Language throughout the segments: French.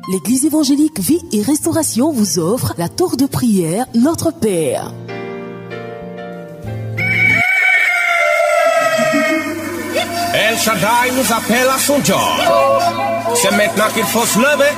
L'église évangélique Vie et Restauration vous offre la tour de prière Notre Père. El Shaddai nous appelle à son job. C'est maintenant qu'il faut se lever.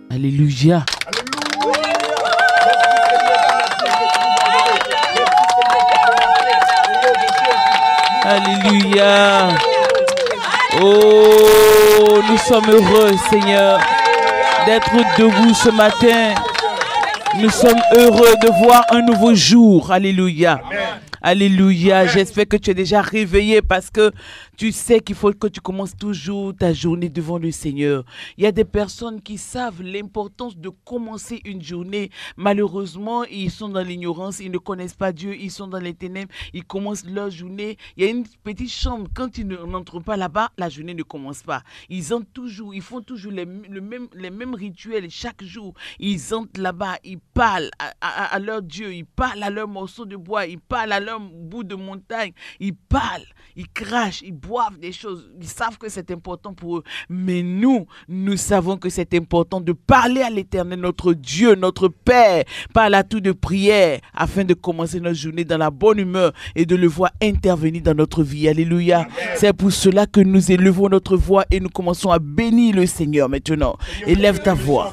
Alléluia. Alléluia. Oh, nous sommes heureux, Seigneur, d'être debout ce matin. Nous sommes heureux de voir un nouveau jour. Alléluia. Alléluia. J'espère que tu es déjà réveillé parce que tu sais qu'il faut que tu commences toujours ta journée devant le Seigneur. Il y a des personnes qui savent l'importance de commencer une journée. Malheureusement, ils sont dans l'ignorance, ils ne connaissent pas Dieu, ils sont dans les ténèbres, ils commencent leur journée. Il y a une petite chambre, quand ils n'entrent pas là-bas, la journée ne commence pas. Ils font toujours les mêmes rituels chaque jour. Ils entrent là-bas, ils parlent à leur Dieu, ils parlent à leur morceau de bois, ils parlent à leur bout de montagne, ils parlent, ils crachent, ils boivent des choses, ils savent que c'est important pour eux. Mais nous savons que c'est important de parler à l'Éternel, notre Dieu, notre Père, par la tour de prière, afin de commencer notre journée dans la bonne humeur et de le voir intervenir dans notre vie. Alléluia. C'est pour cela que nous élevons notre voix et nous commençons à bénir le Seigneur maintenant. Élève ta voix.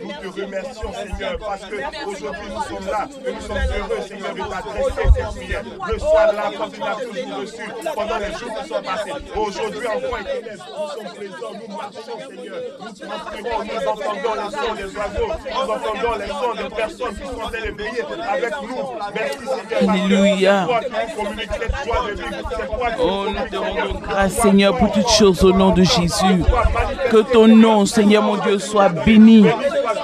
Nous te remercions, Seigneur, parce qu'aujourd'hui nous sommes là et nous sommes heureux, Seigneur, de t'adresser cette prière. Reçois là comme tu l'as toujours reçu pendant les jours qui sont passés. Aujourd'hui encore, Éternel, nous sommes présents, nous marchons, Seigneur. Nous transpirons, nous entendons les sons des oiseaux, nous entendons les sons des personnes qui sont en train de veiller avec nous. Merci, Seigneur. Alléluia. Oh, nous te rendons grâce, Seigneur, pour toutes choses au nom de Jésus. Que ton nom, Seigneur mon Dieu, soit béni.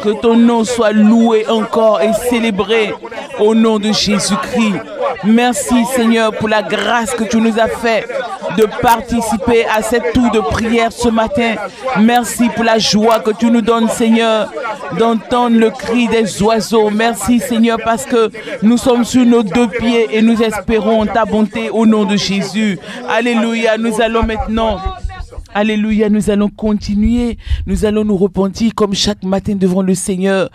Que ton nom soit loué encore et célébré au nom de Jésus-Christ. Merci, Seigneur, pour la grâce que tu nous as fait de participer à cette tour de prière ce matin. Merci pour la joie que tu nous donnes, Seigneur, d'entendre le cri des oiseaux. Merci, Seigneur, parce que nous sommes sur nos deux pieds et nous espérons ta bonté au nom de Jésus. Alléluia. Nous allons maintenant... Alléluia, nous allons continuer, nous allons nous repentir comme chaque matin devant le Seigneur.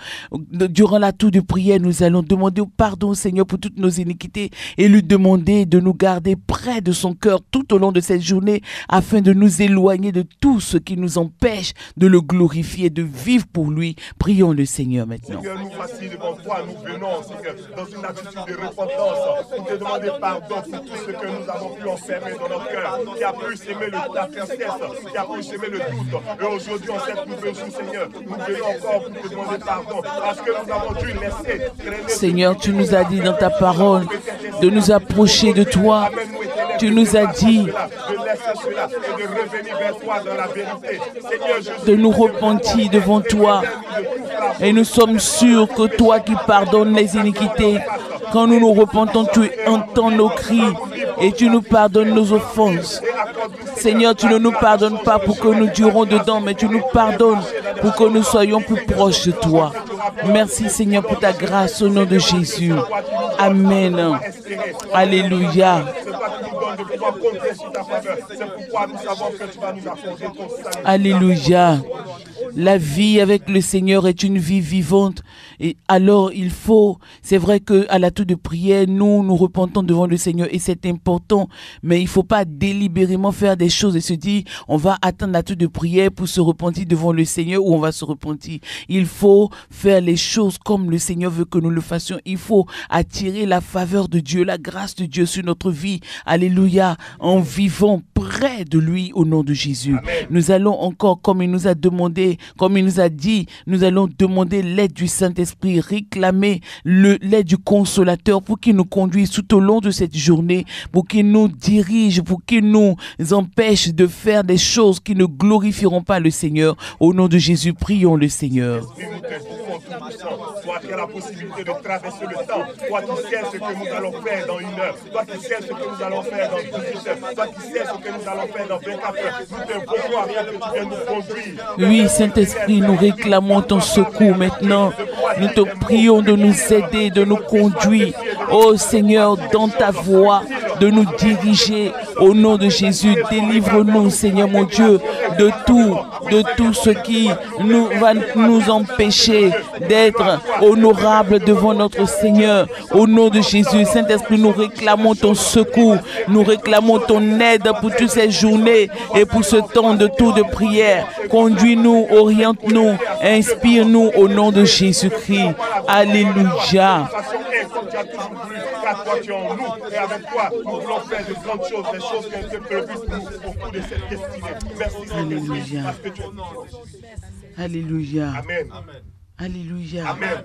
Durant la tour de prière, nous allons demander pardon au Seigneur pour toutes nos iniquités et lui demander de nous garder près de son cœur tout au long de cette journée afin de nous éloigner de tout ce qui nous empêche de le glorifier, de vivre pour lui. Prions le Seigneur maintenant. Seigneur, nous voici devant toi, nous venons, Seigneur, dans une attitude de repentance pour te demander pardon pour tout ce que nous avons pu enfermer dans notre cœur, qui a pu s'aimer la tristesse, qui a pu s'aimer le doute. Et aujourd'hui, en cette nouvelle jour, Seigneur, nous venons encore pour te demander pardon parce que nous avons dû laisser traîner. Seigneur, tu nous as dit dans ta parole de nous approcher de toi. Tu nous as dit de nous repentir devant toi. Et nous sommes sûrs que toi qui pardonnes les iniquités, quand nous nous repentons, tu entends nos cris et tu nous pardonnes nos offenses. Seigneur, tu ne nous pardonnes pas pour que nous durons dedans, mais tu nous pardonnes pour que nous soyons plus proches de toi. Merci, Seigneur, pour ta grâce au nom de Jésus. Amen. Alléluia. Alléluia. La vie avec le Seigneur est une vie vivante. Et alors, il faut, c'est vrai qu'à la tour de prière, nous repentons devant le Seigneur et c'est important. Mais il ne faut pas délibérément faire des choses et se dire, on va attendre la tour de prière pour se repentir devant le Seigneur ou on va se repentir. Il faut faire les choses comme le Seigneur veut que nous le fassions. Il faut attirer la faveur de Dieu, la grâce de Dieu sur notre vie. Alléluia. En vivant près de lui au nom de Jésus. Amen. Nous allons encore, comme il nous a demandé, comme il nous a dit, nous allons demander l'aide du Saint-Esprit, réclamer l'aide du Consolateur pour qu'il nous conduise tout au long de cette journée, pour qu'il nous dirige, pour qu'il nous empêche de faire des choses qui ne glorifieront pas le Seigneur. Au nom de Jésus, prions le Seigneur. Toi qui as la possibilité de traverser le temps, toi qui sais ce que nous allons faire dans 1 heure, toi qui sais ce que nous allons faire dans 18 heures, toi qui sais ce que nous allons faire dans 24 heures, nous t'invoquons afin que tu viennes nous conduire. Oui, Saint-Esprit, nous réclamons ton secours maintenant. Nous te prions de nous aider, de nous conduire. Oh Seigneur, dans ta voie, de nous diriger. Au nom de Jésus, délivre-nous, Seigneur mon Dieu, de tout ce qui va nous empêcher d'être honorables devant notre Seigneur. Au nom de Jésus, Saint-Esprit, nous réclamons ton secours, nous réclamons ton aide pour toutes ces journées et pour ce temps de tour de prière. Conduis-nous, oriente-nous, inspire-nous au nom de Jésus-Christ. Alléluia. Car toi tu es en nous et avec toi nous voulons faire de grandes choses, des choses qui ont été prévues au cours de cette destinée. Merci Saint-Esprit parce que tu es. Alléluia. Amen. Alléluia. Amen.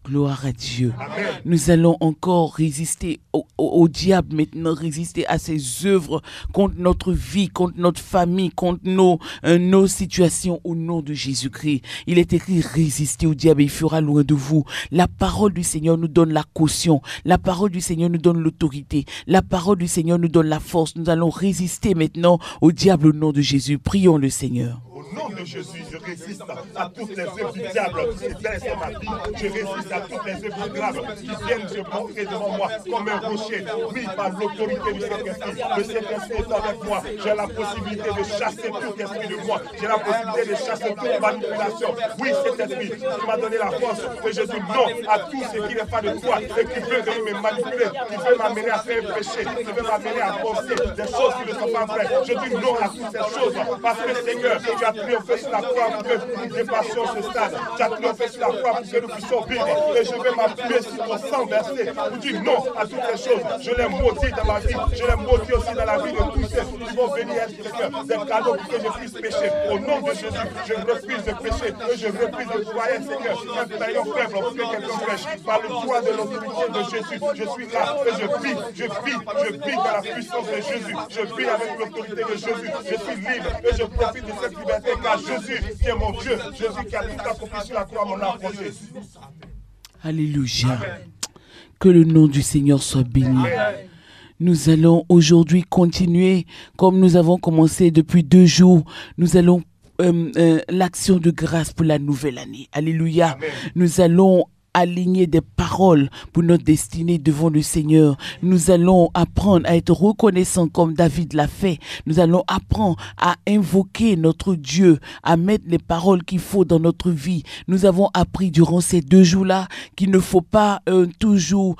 Gloire à Dieu. Amen. Nous allons encore résister au diable maintenant, résister à ses œuvres contre notre vie, contre notre famille, contre nos situations au nom de Jésus-Christ. Il est écrit, résistez au diable et il fera loin de vous. La parole du Seigneur nous donne la caution. La parole du Seigneur nous donne l'autorité. La parole du Seigneur nous donne la force. Nous allons résister maintenant au diable au nom de Jésus. Prions le Seigneur. Au nom de Jésus, je résiste à toutes les œuvres du diable qui blessent ma vie. Je résiste à toutes les œuvres graves qui viennent se montrer devant moi comme un rocher. Oui, par l'autorité du Saint-Esprit. Le Saint-Esprit est avec moi. J'ai la possibilité de chasser tout esprit de moi. J'ai la possibilité de chasser toute manipulation. Oui, Saint-Esprit, tu m'as donné la force. Et je dis non à tout ce qui n'est pas de toi et qui veut venir me manipuler, qui veut m'amener à faire péché, qui veut m'amener à penser des choses qui ne sont pas vraies. Je dis non à toutes ces choses parce que Seigneur, tu as triomphé sur la croix pour que nous dépassions ce stade. Tu as triomphé sur la croix pour que nous puissions vivre. Et je vais m'appuyer sur ton sang versé pour dire non à toutes ces choses. Je les maudis dans ma vie. Je les maudis aussi dans la vie de tous ceux qui vont venir être des cadeaux pour que je puisse pécher. Au nom de Jésus, je refuse de pécher et je refuse de croire, Seigneur, un taillon faible pour que quelqu'un pêche. Par le poids de l'autorité de Jésus, je suis là et je vis dans la puissance de Jésus. Je vis avec l'autorité de Jésus. Je suis libre et je profite de cette liberté car Jésus qui est mon Dieu, Jésus qui a tout accompli sur la croix m'en a approché. Alléluia. Que le nom du Seigneur soit béni. Nous allons aujourd'hui continuer comme nous avons commencé depuis 2 jours. Nous allons l'action de grâce pour la nouvelle année. Alléluia. Amen. Nous allons aligner des paroles pour notre destinée devant le Seigneur. Nous allons apprendre à être reconnaissants comme David l'a fait. Nous allons apprendre à invoquer notre Dieu, à mettre les paroles qu'il faut dans notre vie. Nous avons appris durant ces 2 jours-là qu'il ne faut pas toujours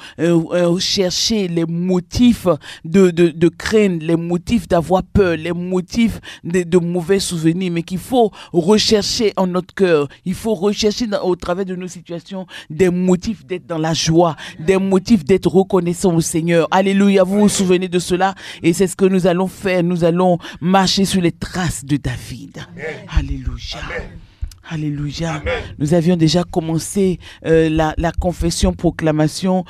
chercher les motifs de craindre, les motifs d'avoir peur, les motifs de mauvais souvenirs, mais qu'il faut rechercher en notre cœur. Il faut rechercher au travers de nos situations des motifs d'être dans la joie, des motifs d'être reconnaissant au Seigneur. Alléluia, vous vous souvenez de cela? Et c'est ce que nous allons faire. Nous allons marcher sur les traces de David. Amen. Alléluia. Amen. Alléluia. Amen. Nous avions déjà commencé la confession, proclamation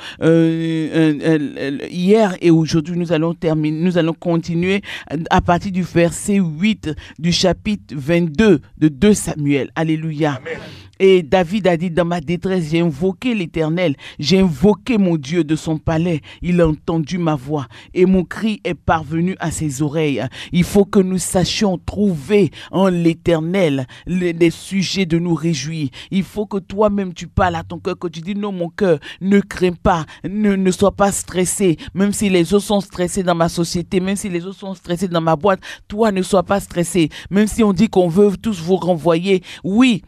hier et aujourd'hui nous allons terminer, nous allons continuer à partir du verset 8 du chapitre 22 de 2 Samuel. Alléluia. Amen. Et David a dit, dans ma détresse, j'ai invoqué l'Éternel, j'ai invoqué mon Dieu de son palais. Il a entendu ma voix et mon cri est parvenu à ses oreilles. Il faut que nous sachions trouver en l'Éternel des sujets de nous réjouir. Il faut que toi-même tu parles à ton cœur, que tu dis non mon cœur, ne crains pas, ne sois pas stressé. Même si les autres sont stressés dans ma société, même si les autres sont stressés dans ma boîte, toi ne sois pas stressé. Même si on dit qu'on veut tous vous renvoyer, oui.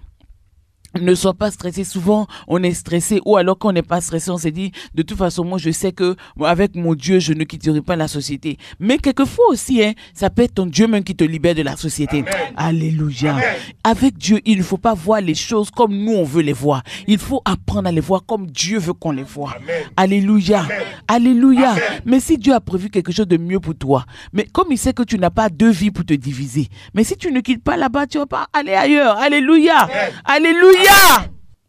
Ne sois pas stressé. Souvent, on est stressé, ou alors quand on n'est pas stressé, on se dit, de toute façon, moi, je sais que avec mon Dieu, je ne quitterai pas la société. Mais quelquefois aussi, hein, ça peut être ton Dieu même qui te libère de la société. Amen. Alléluia. Amen. Avec Dieu, il ne faut pas voir les choses comme nous, on veut les voir. Il faut apprendre à les voir comme Dieu veut qu'on les voit. Amen. Alléluia. Amen. Alléluia. Amen. Mais si Dieu a prévu quelque chose de mieux pour toi, mais comme il sait que tu n'as pas deux vies pour te diviser, mais si tu ne quittes pas là-bas, tu ne vas pas aller ailleurs. Alléluia. Amen. Alléluia.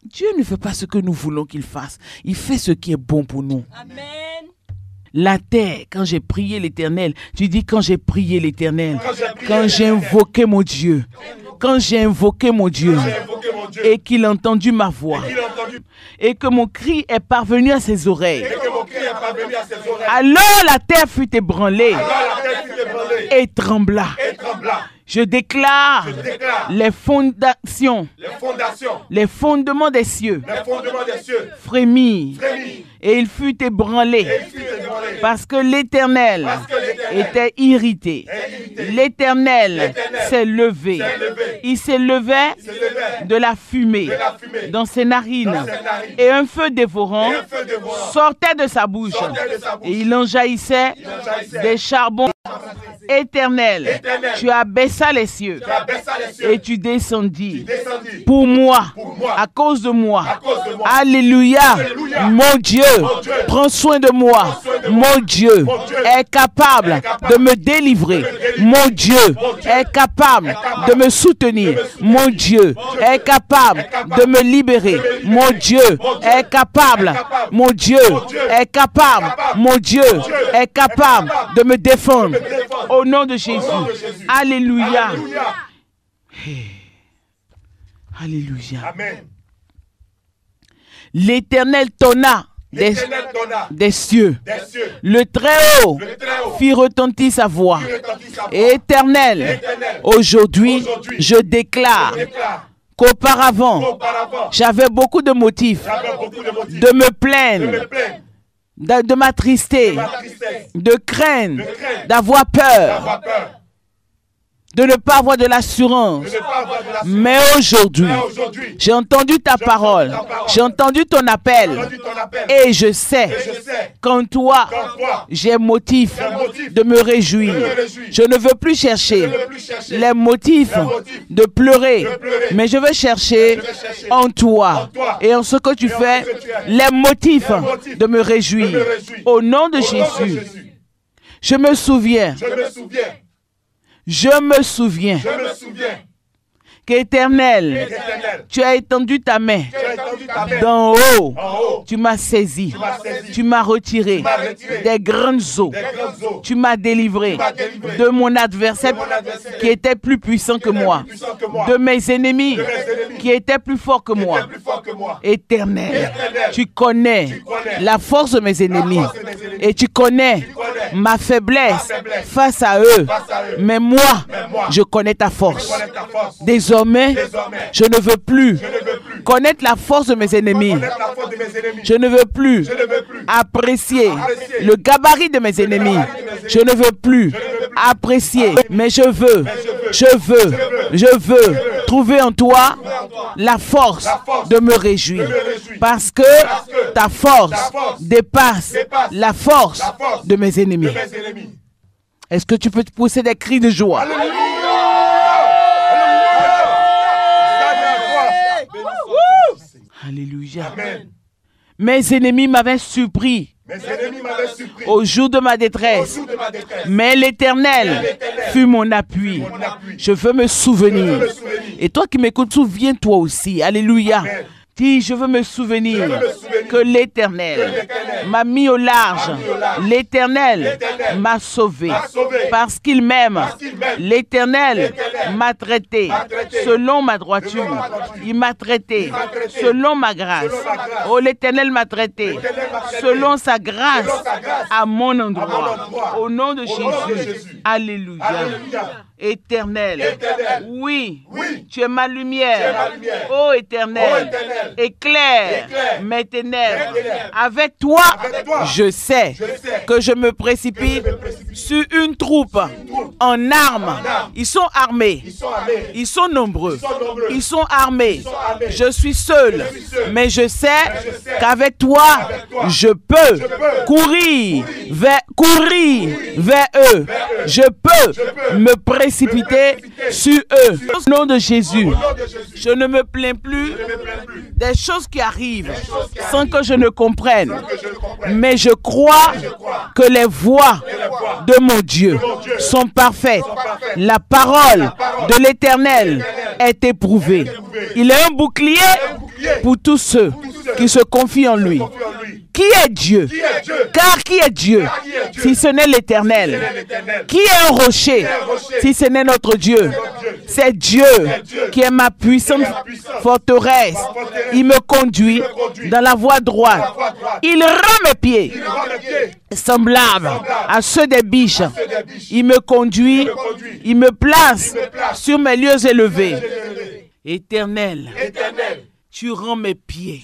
Dieu ne fait pas ce que nous voulons qu'il fasse. Il fait ce qui est bon pour nous. Amen. La terre, quand j'ai prié l'Éternel, tu dis quand j'ai prié l'Éternel, quand j'ai invoqué mon Dieu, quand j'ai invoqué mon Dieu, et qu'il a entendu ma voix, et que mon cri est parvenu à ses oreilles, alors la terre fut ébranlée et trembla. Je déclare les fondations, les fondements des cieux frémirent et il fut ébranlé parce que l'Éternel était irrité. L'Éternel s'est levé. Il s'est levé de la fumée dans ses narines et un feu dévorant sortait de sa bouche et il en jaillissait des charbons. Éternel, tu abaissa les cieux et tu descendis pour moi, à cause de moi. Alléluia. Mon Dieu, prends soin de moi. Mon Dieu est capable de me délivrer. Mon Dieu est capable de me soutenir. Mon Dieu est capable de me libérer. Mon Dieu est capable. Mon Dieu est capable. Mon Dieu est capable de me défendre. Au nom de Jésus. Alléluia. Hey. Alléluia. Amen. L'Éternel tonna des cieux. Le Très-Haut fit retentir sa voix. Éternel, aujourd'hui, je déclare qu'auparavant, j'avais beaucoup de motifs de me plaindre, de m'attrister, de craindre, d'avoir peur, de ne pas avoir de l'assurance. Mais aujourd'hui, j'ai entendu ta parole, j'ai entendu ton appel, et je sais qu'en toi, j'ai motif de me réjouir. Je ne veux plus chercher les motifs de pleurer, mais je veux chercher en toi et en ce que tu fais, les motifs de me réjouir. Au nom de Jésus, je me souviens qu'Éternel, tu as étendu ta main d'en haut, tu m'as saisi, tu m'as retiré des grandes eaux, tu m'as délivré de mon adversaire qui était plus puissant que moi, de mes ennemis qui étaient plus forts que moi. Éternel, tu connais la force de mes ennemis et tu connais ma faiblesse face à eux, mais moi, je connais ta force. Désormais, je ne veux plus connaître la force de mes ennemis. Je ne veux plus apprécier le gabarit de mes ennemis. Je ne veux plus apprécier, mais je veux trouver en toi la force de me réjouir. Parce que ta force dépasse la force de mes ennemis. Est-ce que tu peux te pousser des cris de joie? Alléluia. Amen. Mes ennemis m'avaient surpris au jour de ma détresse. Mais l'Éternel fut mon appui. Je veux me souvenir. Et toi qui m'écoutes, souviens-toi aussi. Alléluia. Amen. Dis, je veux me souvenir que l'Éternel m'a mis au large. L'Éternel m'a sauvé parce qu'il m'aime. L'Éternel m'a traité selon ma droiture. Il m'a traité selon ma grâce. Oh, l'Éternel m'a traité selon sa grâce à mon endroit. Au nom de Jésus. Alléluia. Éternel, oui, tu es ma lumière. Ô Éternel, éclaire mes ténèbres. lèvres. Avec toi, je sais que je me précipite sur une troupe en armes. Ils sont armés. Ils sont nombreux. Ils sont armés. Je suis seul. Mais je sais qu'avec toi, je peux courir vers eux. Je peux me précipiter sur eux. Au nom de Jésus, je ne me plains plus des choses qui arrivent sans que je ne comprenne. Mais je crois que les voies de mon Dieu sont parfaites. La parole de l'Éternel est éprouvée. Il est un bouclier pour tous ceux qui se confient en lui. Qui est Dieu? Car qui est Dieu si ce n'est l'Éternel? Qui est un rocher si ce n'est notre Dieu? C'est Dieu qui est ma puissante forteresse. Il me conduit dans la voie droite. Il rend mes pieds semblables à ceux des biches. Il me conduit, il me place sur mes lieux élevés. Éternel, tu rends mes pieds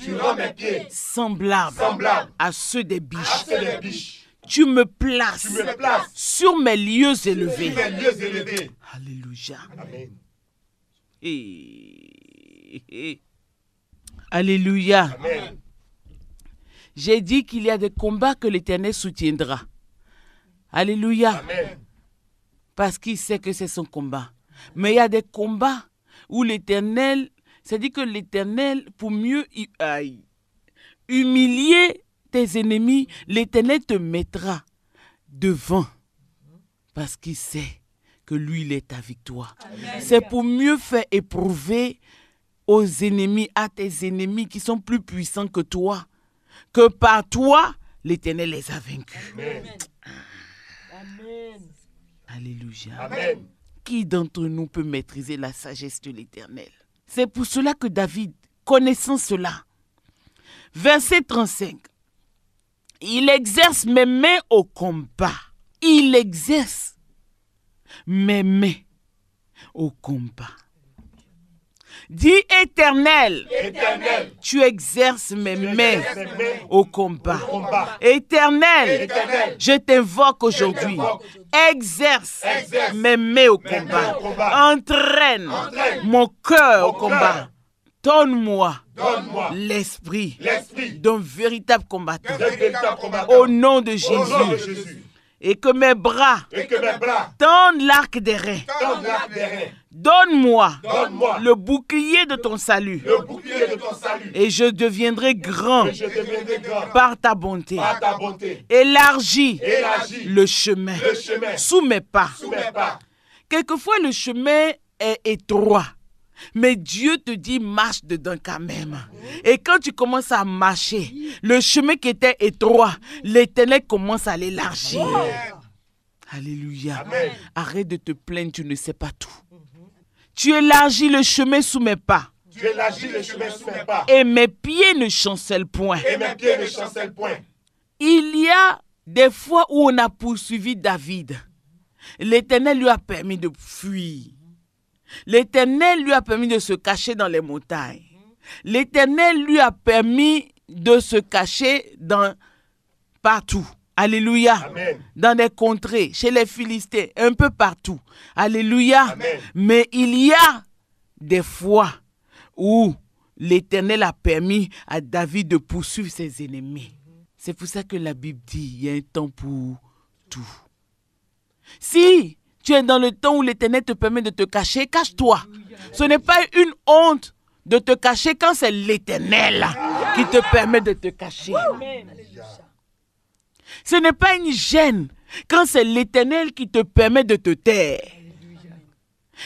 semblables à ceux des biches. Tu me places sur mes lieux élevés. Alléluia. Alléluia. J'ai dit qu'il y a des combats que l'Éternel soutiendra. Alléluia. Parce qu'il sait que c'est son combat. Mais il y a des combats où l'Éternel, c'est-à-dire que l'Éternel, pour mieux humilier tes ennemis, l'Éternel te mettra devant. Parce qu'il sait que lui, il est ta victoire. C'est pour mieux faire éprouver aux ennemis, à tes ennemis qui sont plus puissants que toi, que par toi, l'Éternel les a vaincus. Amen. Amen. Alléluia. Amen. Qui d'entre nous peut maîtriser la sagesse de l'Éternel? C'est pour cela que David, connaissant cela, verset 35, il exerce mes mains au combat. Il exerce mes mains au combat. Dis Éternel, tu exerces mes mains au combat. Éternel, je t'invoque aujourd'hui. Exerce mes mains au combat. Entraîne mon cœur au combat. Donne-moi l'esprit d'un véritable combattant. Au nom de Jésus. Et que mes bras tendent l'arc des reins. Donne-moi le bouclier de ton salut. Et je deviendrai grand par ta bonté. Élargis le chemin sous mes pas. Quelquefois, le chemin est étroit. Mais Dieu te dit, marche dedans quand même. Et quand tu commences à marcher, le chemin qui était étroit, l'Éternel commence à l'élargir. Alléluia. Amen. Arrête de te plaindre, tu ne sais pas tout. Tu élargis le chemin sous mes pas. Et mes pieds ne chancellent point. Il y a des fois où on a poursuivi David. L'Éternel lui a permis de fuir. L'Éternel lui a permis de se cacher dans les montagnes. L'Éternel lui a permis de se cacher partout. Alléluia. Amen. Dans des contrées, chez les Philistins, un peu partout. Alléluia. Amen. Mais il y a des fois où l'Éternel a permis à David de poursuivre ses ennemis. C'est pour ça que la Bible dit, il y a un temps pour tout. Si tu es dans le temps où l'Éternel te permet de te cacher, cache-toi. Ce n'est pas une honte de te cacher quand c'est l'Éternel qui te permet de te cacher. Ce n'est pas une gêne quand c'est l'Éternel qui te permet de te taire.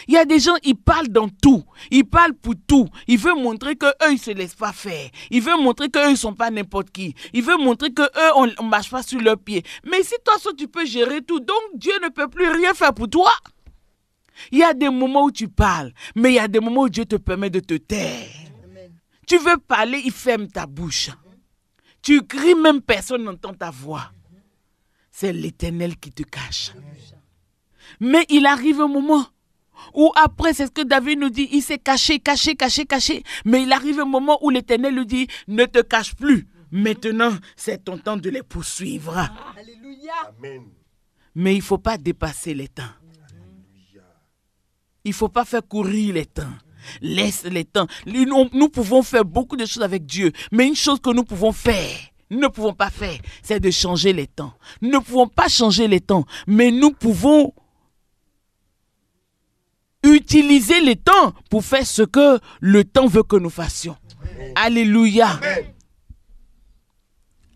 Il y a des gens, ils parlent dans tout. Ils parlent pour tout. Ils veulent montrer qu'eux, ils ne se laissent pas faire. Ils veulent montrer qu'eux, ils ne sont pas n'importe qui. Ils veulent montrer qu'eux, on ne marche pas sur leurs pieds. Mais si toi, tu peux gérer tout, donc Dieu ne peut plus rien faire pour toi. Il y a des moments où tu parles, mais il y a des moments où Dieu te permet de te taire. Amen. Tu veux parler, il ferme ta bouche. Tu cries, même personne n'entend ta voix. C'est l'Éternel qui te cache. Mais il arrive un moment où après, c'est ce que David nous dit, il s'est caché. Mais il arrive un moment où l'Éternel lui dit, ne te cache plus, Maintenant, c'est ton temps de les poursuivre. Alléluia. Amen. Mais il ne faut pas dépasser les temps. Il ne faut pas faire courir les temps. Laisse les temps. Nous pouvons faire beaucoup de choses avec Dieu. Mais une chose que nous pouvons faire, nous ne pouvons pas faire, c'est de changer les temps. Nous ne pouvons pas changer les temps. Mais nous pouvons utiliser les temps pour faire ce que le temps veut que nous fassions. Alléluia. Amen.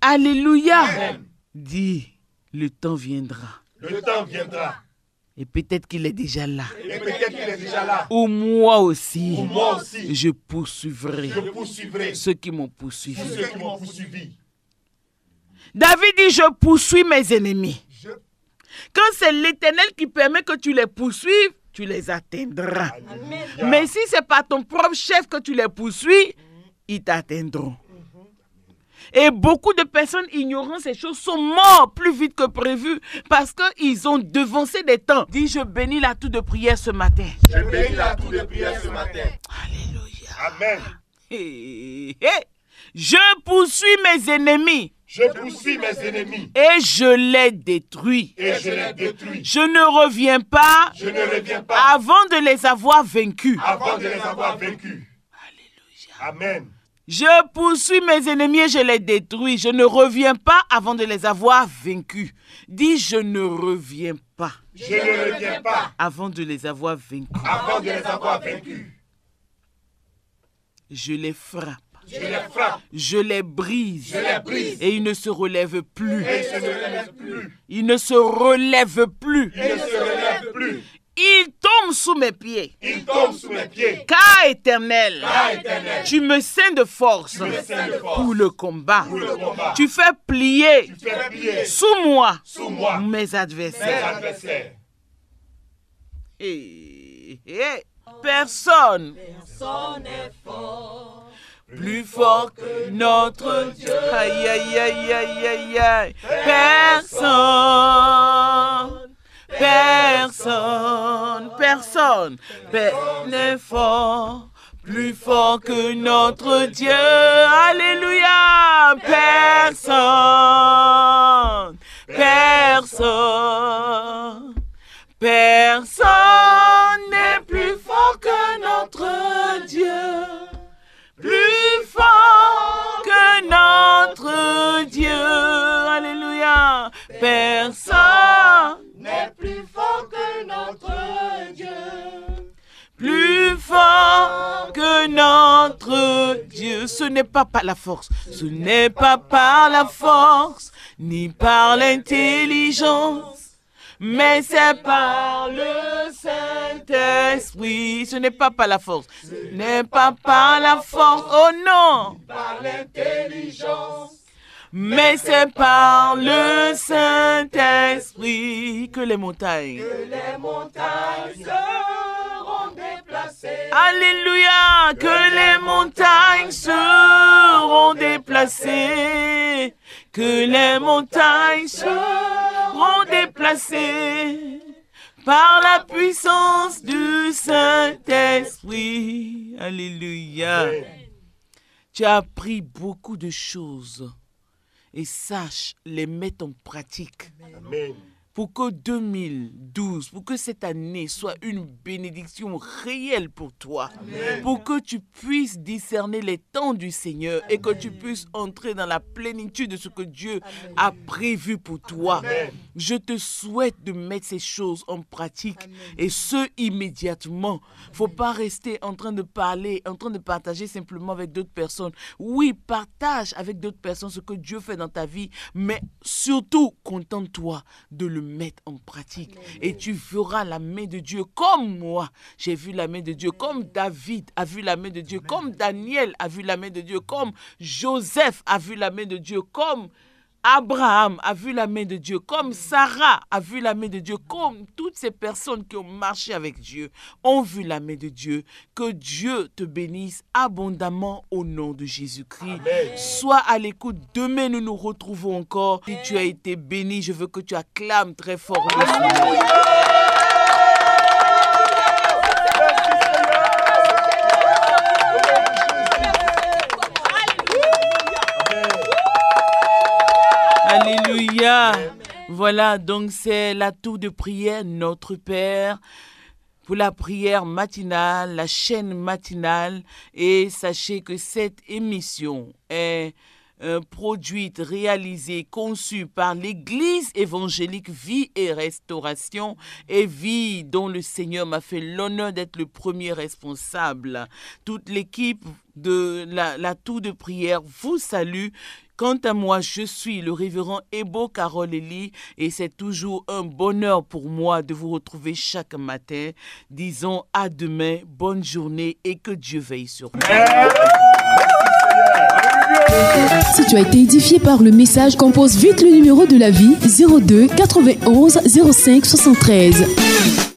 Alléluia. Amen. Dis, le temps viendra. Le temps viendra. Et peut-être qu'il est déjà là. Et peut-être qu'il est déjà là. Ou moi aussi. Ou moi aussi. Je poursuivrai Je poursuivrai ceux qui m'ont poursuivi. tous ceux qui m'ont poursuivi. David dit, je poursuis mes ennemis. Quand c'est l'Éternel qui permet que tu les poursuives, tu les atteindras. Amen. Mais si c'est par ton propre chef que tu les poursuis, ils t'atteindront. Et beaucoup de personnes ignorant ces choses sont morts plus vite que prévu parce qu'ils ont devancé des temps. Dis, je bénis la tour de prière ce matin. Je bénis la tour de prière ce matin. Alléluia. Amen. Je poursuis mes ennemis. Je poursuis mes ennemis. Et je les détruis. Et je les détruis. Je ne reviens pas Je ne reviens pas avant de les avoir vaincus. avant de les avoir vaincus. Alléluia. Amen. Je poursuis mes ennemis et je les détruis. Je ne reviens pas avant de les avoir vaincus. Dis, je ne reviens pas Je ne reviens pas avant de les avoir vaincus. avant de les avoir vaincus. Je les frappe. Je les frappe. Je les brise. Je les brise. Et ils ne se relèvent plus. Et ils ne se relèvent plus. Ils ne se relèvent plus. Ils ne se relèvent plus. Ils tombent sous mes pieds. Ils tombent sous mes pieds. Car éternel, Car éternel, tu me ceins de force me ceins de force pour le combat. pour le combat. Tu fais plier Tu fais plier sous moi sous moi mes mes adversaires. adversaires. Personne Personne n'est fort. plus fort que notre Dieu. Aïe, aïe, aïe, aïe, aïe, aïe. Personne, personne, personne n'est fort, plus fort que notre Dieu. Alléluia. Personne, personne, personne n'est plus fort que notre Dieu. Plus fort que notre Dieu. Alléluia. Personne N'est plus fort que notre Dieu. plus fort que notre Dieu. Ce n'est pas par la force. Ce n'est pas par la force, ni par l'intelligence. Mais c'est par le Saint-Esprit. Ce n'est pas par la force. Ce n'est pas par la force. Oh non. Par l'intelligence. Mais c'est par le Saint-Esprit que les montagnes. Les montagnes seront déplacées. Alléluia. Que les montagnes seront déplacées. Que les montagnes seront déplacées par la puissance du Saint-Esprit. Alléluia. Tu as appris beaucoup de choses et sache les mettre en pratique. Amen. Pour que 2012, pour que cette année soit une bénédiction réelle pour toi. Amen. Pour que tu puisses discerner les temps du Seigneur. Amen. Et que tu puisses entrer dans la plénitude de ce que Dieu Amen. A prévu pour toi. Amen. Je te souhaite de mettre ces choses en pratique. Amen. Et ce, immédiatement. Il ne faut pas rester en train de parler, en train de partager simplement avec d'autres personnes. Oui, partage avec d'autres personnes ce que Dieu fait dans ta vie, mais surtout, contente-toi de le mettre en pratique. Amen. Et tu verras la main de Dieu comme moi. J'ai vu la main de Dieu, comme David a vu la main de Dieu, comme Daniel a vu la main de Dieu, comme Joseph a vu la main de Dieu, comme Abraham a vu la main de Dieu, comme Sarah a vu la main de Dieu, comme toutes ces personnes qui ont marché avec Dieu ont vu la main de Dieu. Que Dieu te bénisse abondamment au nom de Jésus-Christ. Amen. Sois à l'écoute. Demain, nous nous retrouvons encore. Si tu as été béni, je veux que tu acclames très fort le Seigneur. Voilà, donc c'est l'atout de prière Notre Père pour la prière matinale, la chaîne matinale. Et sachez que cette émission est produite, réalisée, conçue par l'Église évangélique Vie et Restauration, et Vie dont le Seigneur m'a fait l'honneur d'être le premier responsable. Toute l'équipe de l'atout de prière vous salue. Quant à moi, je suis le révérend Ebo Carole Eli et c'est toujours un bonheur pour moi de vous retrouver chaque matin. Disons à demain, bonne journée et que Dieu veille sur vous. Si tu as été édifié par le message, compose vite le numéro de la vie 02 91 05 73.